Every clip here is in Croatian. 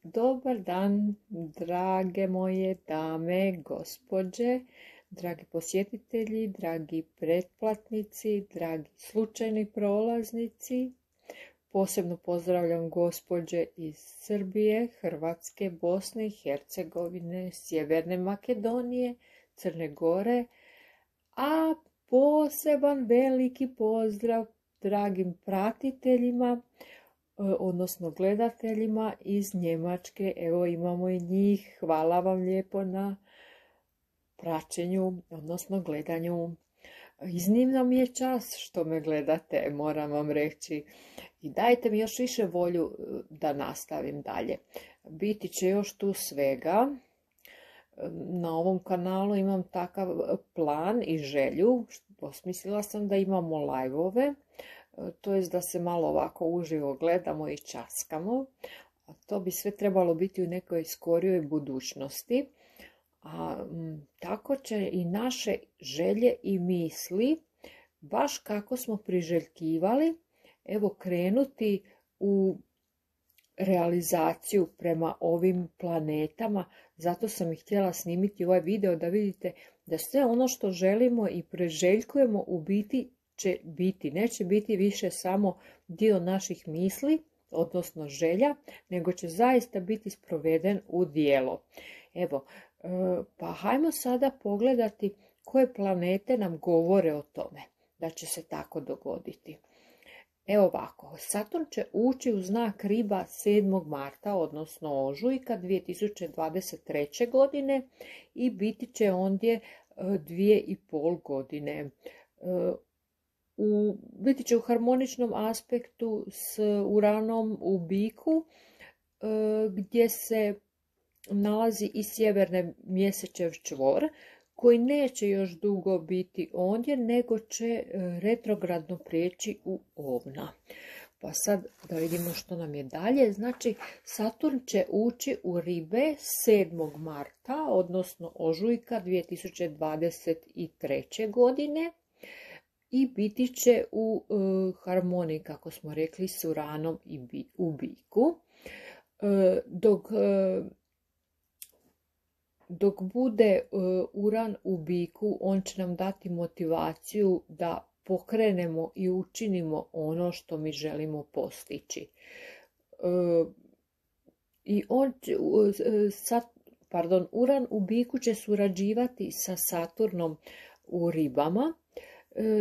Dobar dan, drage moje dame, gospođe, dragi posjetitelji, dragi pretplatnici, dragi slučajni prolaznici. Posebno pozdravljam gospođe iz Srbije, Hrvatske, Bosne i Hercegovine, Sjeverne Makedonije, Crne Gore, a poseban veliki pozdrav dragim pratiteljima, odnosno gledateljima iz Njemačke. Evo imamo i njih. Hvala vam lijepo na praćenju, odnosno gledanju. Iznimno mi je čast što me gledate, moram vam reći. I dajte mi još više volju da nastavim dalje. Biti će još tu svega. Na ovom kanalu imam takav plan i želju. Osmislila sam da imamo live-ove. To jest da se malo ovako uživo gledamo i časkamo. A to bi sve trebalo biti u nekoj skorijoj budućnosti. A tako će i naše želje i misli, baš kako smo priželjkivali, evo krenuti u realizaciju prema ovim planetama. Zato sam i htjela snimiti ovaj video da vidite da sve ono što želimo i priželjkujemo u biti će biti. Neće biti više samo dio naših misli, odnosno želja, nego će zaista biti sproveden u djelo. Evo, pa hajmo sada pogledati koje planete nam govore o tome da će se tako dogoditi. Evo ovako, Saturn će ući u znak Riba 7. marta, odnosno ožujka 2023. godine i biti će ondje 2,5 godine. Biti će u harmoničnom aspektu s Uranom u Biku, gdje se nalazi i sjeverni mjesečev čvor, koji neće još dugo biti ondje, nego će retrogradno prijeći u Ovna. Pa sad da vidimo što nam je dalje. Znači, Saturn će ući u Ribe 7. marta, odnosno ožujka 2023. godine. I biti će u harmoniji, kako smo rekli, s Uranom i u Biku. Dok bude Uran u Biku, on će nam dati motivaciju da pokrenemo i učinimo ono što mi želimo postići. Uran u Biku će surađivati sa Saturnom u Ribama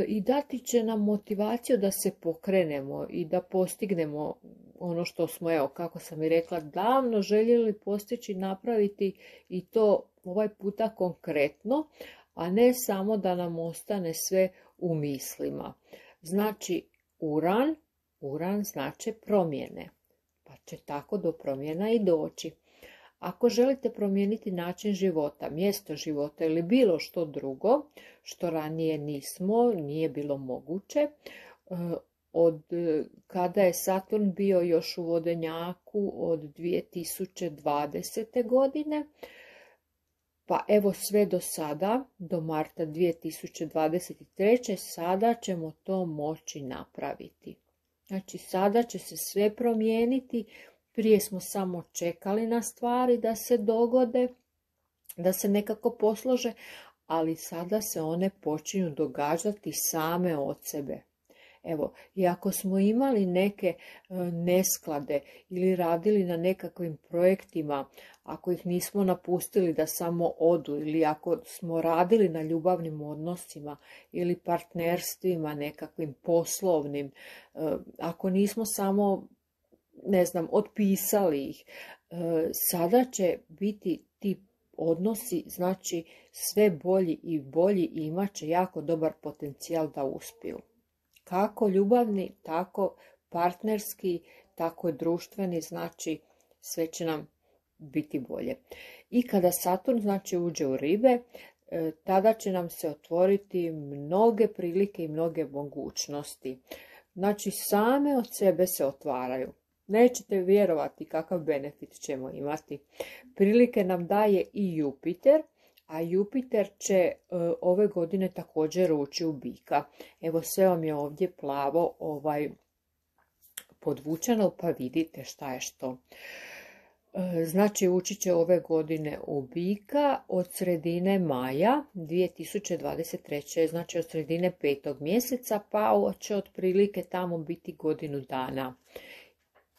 i dati će nam motivaciju da se pokrenemo i da postignemo ono što smo, evo, kako sam i rekla, davno željeli postići, napraviti, i to ovaj puta konkretno, a ne samo da nam ostane sve u mislima. Znači, Uran znači promjene, pa će tako do promjena i doći. Ako želite promijeniti način života, mjesto života ili bilo što drugo, što ranije nije bilo moguće, od kada je Saturn bio još u Vodenjaku od 2020. godine, pa evo sve do sada, do marta 2023. sada ćemo to moći napraviti. Znači, sada će se sve promijeniti. Prije smo samo čekali na stvari da se dogode, da se nekako poslože, ali sada se one počinju događati same od sebe. Evo, i ako smo imali neke nesklade ili radili na nekakvim projektima, ako ih nismo napustili da samo odu, ili ako smo radili na ljubavnim odnosima ili partnerstvima nekakvim poslovnim, ako nismo samo, otpisali ih, sada će biti ti odnosi, znači, sve bolji i bolji i imat će jako dobar potencijal da uspiju. Kako ljubavni, tako partnerski, tako i društveni, znači sve će nam biti bolje. I kada Saturn, znači, uđe u Ribe, tada će nam se otvoriti mnoge prilike i mnoge mogućnosti. Znači, same od sebe se otvaraju. Nećete vjerovati kakav benefit ćemo imati. Prilike nam daje i Jupiter, a Jupiter će ove godine također ući u Bika. Evo, sve vam je ovdje plavo podvučeno, pa vidite šta je što. Znači ući će ove godine u bika od sredine maja 2023. Znači od sredine 5. mjeseca pa će otprilike tamo biti godinu dana.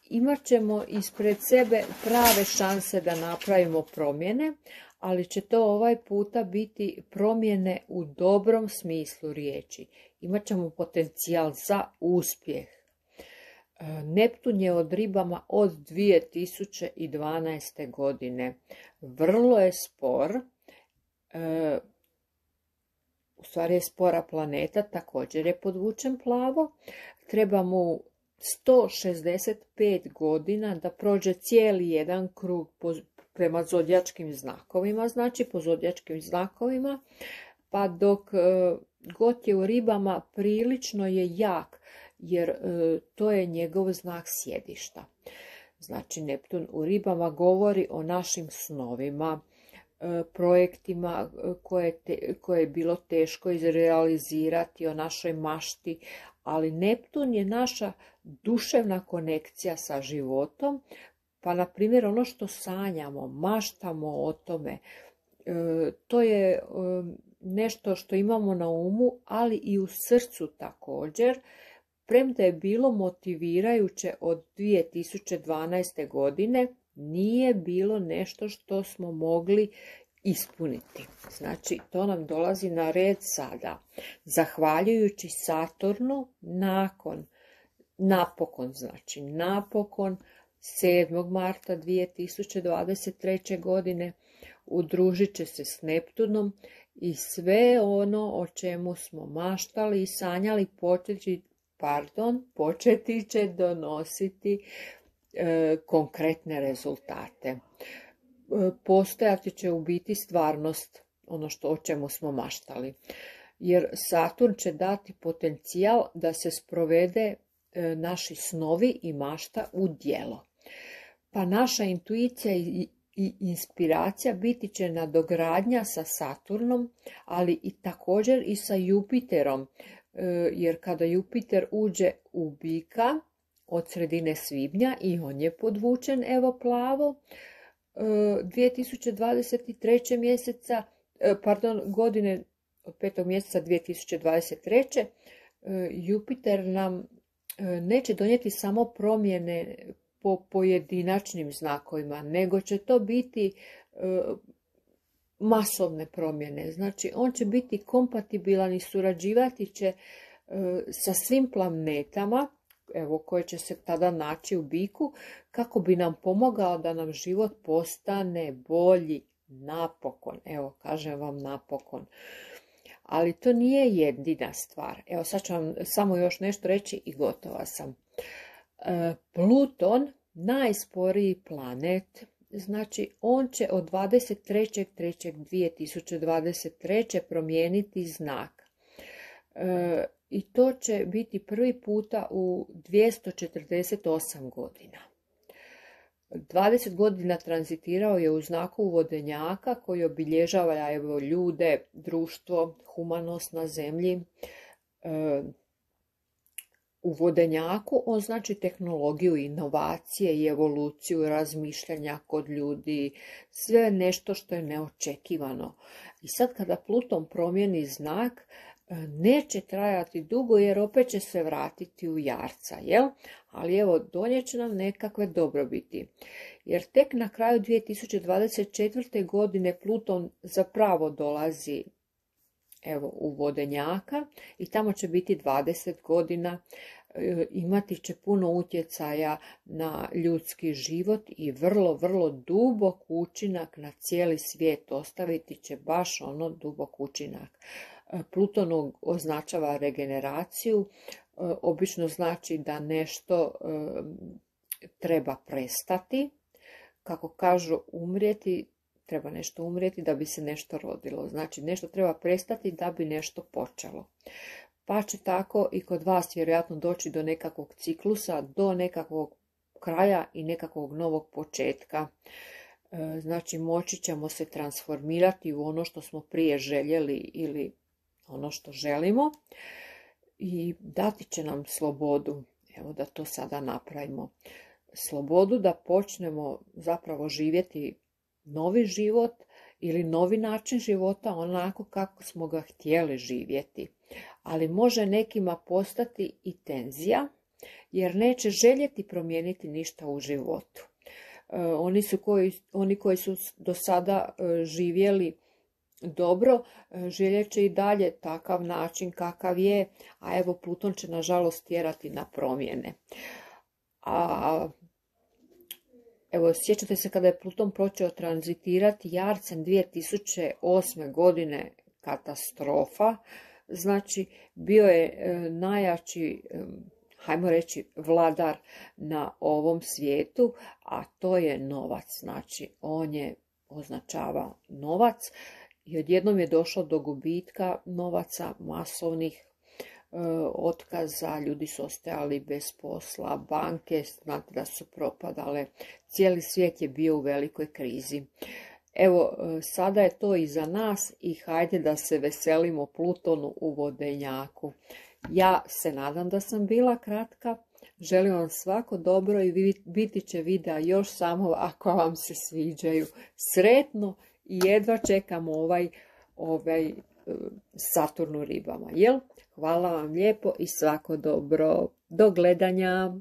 Imat ćemo ispred sebe prave šanse da napravimo promjene, ali će to ovaj puta biti promjene u dobrom smislu riječi. Imat ćemo potencijal za uspjeh. Neptun je od ribama od 2012. godine. Vrlo je spor. U stvari je spora planeta, također je podvučen plavo. Treba mu 165 godina da prođe cijeli jedan krug prema zodijačkim znakovima, znači po zodijačkim znakovima, pa dok god je u ribama prilično je jak, jer to je njegov znak sjedišta. Znači Neptun u ribama govori o našim snovima, projektima koje je bilo teško izrealizirati, o našoj mašti, ali Neptun je naša duševna konekcija sa životom, pa na primjer ono što sanjamo, maštamo o tome, to je nešto što imamo na umu, ali i u srcu također, premda je bilo motivirajuće od 2012. godine, nije bilo nešto što smo mogli ispuniti. Znači, to nam dolazi na red sada. Zahvaljujući Saturnu, napokon 7. marta 2023. godine udružit će se s Neptunom i sve ono o čemu smo maštali i sanjali početi će donositi konkretne rezultate. Postojati će u biti stvarnost, ono o čemu smo maštali. Jer Saturn će dati potencijal da se sprovede naši snovi i mašta u djelo. Pa naša intuicija i inspiracija biti će nadogradnja sa Saturnom, ali i također i sa Jupiterom, jer kada Jupiter uđe u bika od sredine svibnja i on je podvučen evo plavo, 2023. mjeseca, godine od 5. mjeseca 2023. Jupiter nam neće donijeti samo promjene po pojedinačnim znakovima, nego će to biti masovne promjene. Znači, on će biti kompatibilan i surađivati će sa svim planetama, evo, koje će se tada naći u biku, kako bi nam pomogao da nam život postane bolji napokon. Evo, kažem vam napokon. Ali to nije jedina stvar. Evo, sad ću vam samo još nešto reći i gotova sam. Pluton, najsporiji planet, znači on će od 23.3.2023. promijeniti znak. I to će biti prvi puta u 248 godina. 20 godina tranzitirao je u znaku vodenjaka koji obilježava ljude, društvo, humanost na zemlji. U vodenjaku on znači tehnologiju, inovacije i evoluciju razmišljanja kod ljudi, sve nešto što je neočekivano. I sad kada Pluton promijeni znak, neće trajati dugo jer opet će se vratiti u jarca, jel? Ali evo, donijet će nam nekakve dobrobiti. Jer tek na kraju 2024. godine Pluton zapravo dolazi u vodenjaka i tamo će biti 20 godina, imati će puno utjecaja na ljudski život i vrlo, vrlo dubok učinak na cijeli svijet. Ostaviti će baš dubok učinak. Pluton označava regeneraciju, obično znači da nešto treba prestati. Kako kažu umrijeti, treba nešto umrijeti da bi se nešto rodilo. Znači nešto treba prestati da bi nešto počelo. Pa će tako i kod vas vjerojatno doći do nekakvog ciklusa, do nekakvog kraja i nekakvog novog početka. Znači moći ćemo se transformirati u ono što smo prije željeli ili ono što želimo i dati će nam slobodu. Evo da to sada napravimo. slobodu da počnemo zapravo živjeti novi život ili novi način života onako kako smo ga htjeli živjeti. Ali može nekima postati i tenzija, jer neće željeti promijeniti ništa u životu. Oni koji su do sada živjeli dobro, željet će i dalje takav način kakav je, a evo Pluton će nažalost tjerati na promjene. Evo, sjećate se kada je Pluton počeo tranzitirati Jarcem 2008. godine, katastrofa. Znači, bio je najjači, hajmo reći, vladar na ovom svijetu, a to je novac. Znači, on je označavao novac i odjednom je došlo do gubitka novaca, masovnih otkaza, ljudi su ostajali bez posla, banke, znate da su propadale, cijeli svijet je bio u velikoj krizi. Evo, sada je to iza nas i hajde da se veselimo Plutonu u Vodenjaku. Ja se nadam da sam bila kratka, želim vam svako dobro i biti će videa još samo ako vam se sviđaju. Sretno i jedva čekamo ovaj Saturn u Ribama, jel? Hvala vam lijepo i svako dobro. Do gledanja!